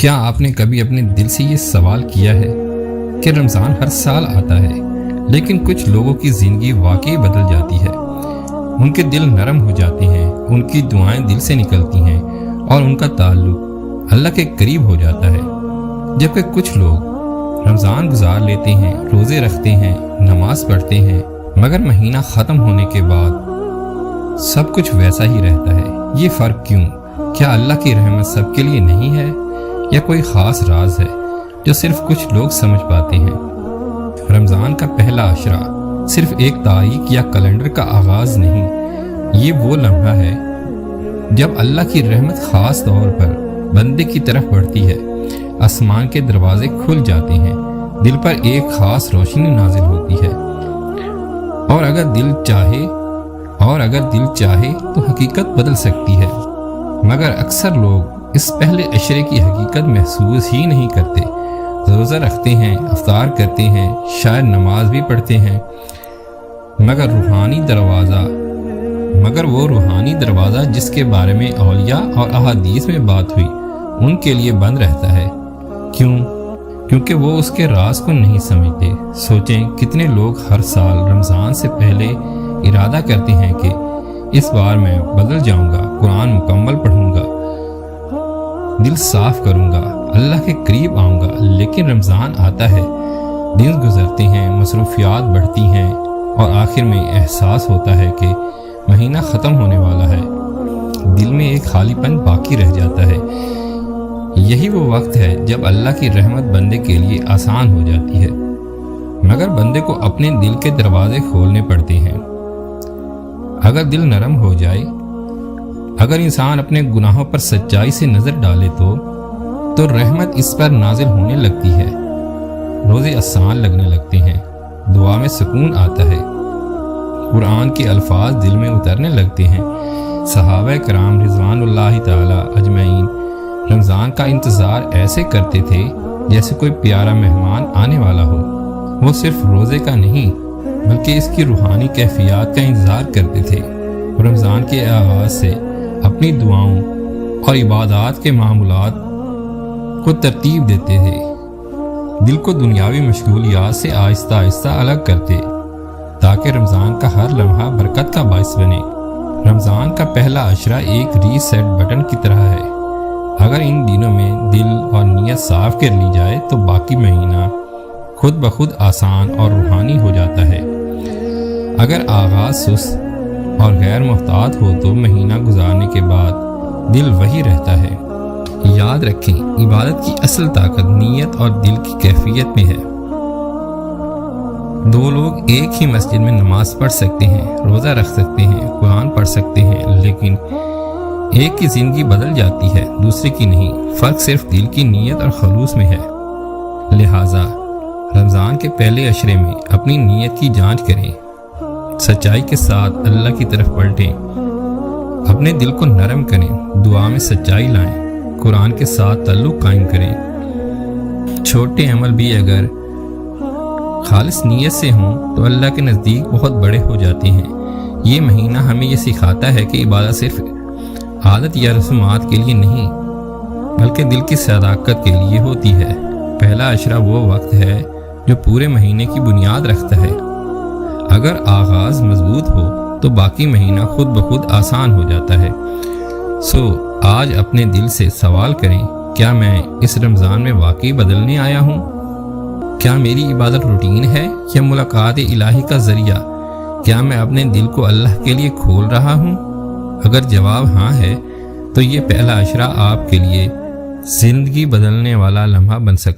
کیا آپ نے کبھی اپنے دل سے یہ سوال کیا ہے کہ رمضان ہر سال آتا ہے لیکن کچھ لوگوں کی زندگی واقعی بدل جاتی ہے، ان کے دل نرم ہو جاتے ہیں، ان کی دعائیں دل سے نکلتی ہیں اور ان کا تعلق اللہ کے قریب ہو جاتا ہے، جبکہ کچھ لوگ رمضان گزار لیتے ہیں، روزے رکھتے ہیں، نماز پڑھتے ہیں، مگر مہینہ ختم ہونے کے بعد سب کچھ ویسا ہی رہتا ہے۔ یہ فرق کیوں؟ کیا اللہ کی رحمت سب کے لیے نہیں ہے یا کوئی خاص راز ہے جو صرف کچھ لوگ سمجھ پاتے ہیں؟ رمضان کا پہلا عشرہ صرف ایک تاریخ یا کیلنڈر کا آغاز نہیں، یہ وہ لمحہ ہے جب اللہ کی رحمت خاص طور پر بندے کی طرف بڑھتی ہے، آسمان کے دروازے کھل جاتے ہیں، دل پر ایک خاص روشنی نازل ہوتی ہے، اور اگر دل چاہے تو حقیقت بدل سکتی ہے، مگر اکثر لوگ اس پہلے عشرے کی حقیقت محسوس ہی نہیں کرتے۔ روزہ رکھتے ہیں، افطار کرتے ہیں، شاید نماز بھی پڑھتے ہیں، مگر وہ روحانی دروازہ جس کے بارے میں اولیاء اور احادیث میں بات ہوئی ان کے لیے بند رہتا ہے۔ کیوں؟ کیونکہ وہ اس کے راز کو نہیں سمجھتے۔ سوچیں کتنے لوگ ہر سال رمضان سے پہلے ارادہ کرتے ہیں کہ اس بار میں بدل جاؤں گا، قرآن مکمل پڑھوں گا، دل صاف کروں گا، اللہ کے قریب آؤں گا، لیکن رمضان آتا ہے، دن گزرتے ہیں، مصروفیات بڑھتی ہیں اور آخر میں احساس ہوتا ہے کہ مہینہ ختم ہونے والا ہے، دل میں ایک خالی پن باقی رہ جاتا ہے۔ یہی وہ وقت ہے جب اللہ کی رحمت بندے کے لیے آسان ہو جاتی ہے، مگر بندے کو اپنے دل کے دروازے کھولنے پڑتے ہیں۔ اگر دل نرم ہو جائے، اگر انسان اپنے گناہوں پر سچائی سے نظر ڈالے تو رحمت اس پر نازل ہونے لگتی ہے، روزے آسان لگنے لگتے ہیں، دعا میں سکون آتا ہے، قرآن کے الفاظ دل میں اترنے لگتے ہیں۔ صحابہ کرام رضوان اللہ تعالی اجمعین رمضان کا انتظار ایسے کرتے تھے جیسے کوئی پیارا مہمان آنے والا ہو۔ وہ صرف روزے کا نہیں بلکہ اس کی روحانی کیفیات کا انتظار کرتے تھے۔ رمضان کے آغاز سے اپنی دعاؤں اور عبادات کے معمولات کو ترتیب دیتے تھے، دل کو دنیاوی مشغولیات سے آہستہ آہستہ الگ کرتے تاکہ رمضان کا ہر لمحہ برکت کا باعث بنے۔ رمضان کا پہلا عشرہ ایک ریسیٹ بٹن کی طرح ہے، اگر ان دنوں میں دل اور نیت صاف کر لی جائے تو باقی مہینہ خود بخود آسان اور روحانی ہو جاتا ہے۔ اگر آغاز سست اور غیر محتاط ہو تو مہینہ گزارنے کے بعد دل وہی رہتا ہے۔ یاد رکھیں، عبادت کی اصل طاقت نیت اور دل کی کیفیت میں ہے۔ دو لوگ ایک ہی مسجد میں نماز پڑھ سکتے ہیں، روزہ رکھ سکتے ہیں، قرآن پڑھ سکتے ہیں، لیکن ایک کی زندگی بدل جاتی ہے، دوسرے کی نہیں۔ فرق صرف دل کی نیت اور خلوص میں ہے۔ لہٰذا رمضان کے پہلے عشرے میں اپنی نیت کی جانچ کریں، سچائی کے ساتھ اللہ کی طرف پلٹیں، اپنے دل کو نرم کریں، دعا میں سچائی لائیں، قرآن کے ساتھ تعلق قائم کریں۔ چھوٹے عمل بھی اگر خالص نیت سے ہوں تو اللہ کے نزدیک بہت بڑے ہو جاتے ہیں۔ یہ مہینہ ہمیں یہ سکھاتا ہے کہ عبادت صرف عادت یا رسومات کے لیے نہیں بلکہ دل کی صداقت کے لیے ہوتی ہے۔ پہلا عشرہ وہ وقت ہے جو پورے مہینے کی بنیاد رکھتا ہے۔ اگر آغاز مضبوط ہو تو باقی مہینہ خود بخود آسان ہو جاتا ہے۔ آج اپنے دل سے سوال کریں، کیا میں اس رمضان میں واقعی بدلنے آیا ہوں؟ کیا میری عبادت روٹین ہے یا ملاقات الہی کا ذریعہ؟ کیا میں اپنے دل کو اللہ کے لیے کھول رہا ہوں؟ اگر جواب ہاں ہے تو یہ پہلا عشرہ آپ کے لیے زندگی بدلنے والا لمحہ بن سکتا ہے۔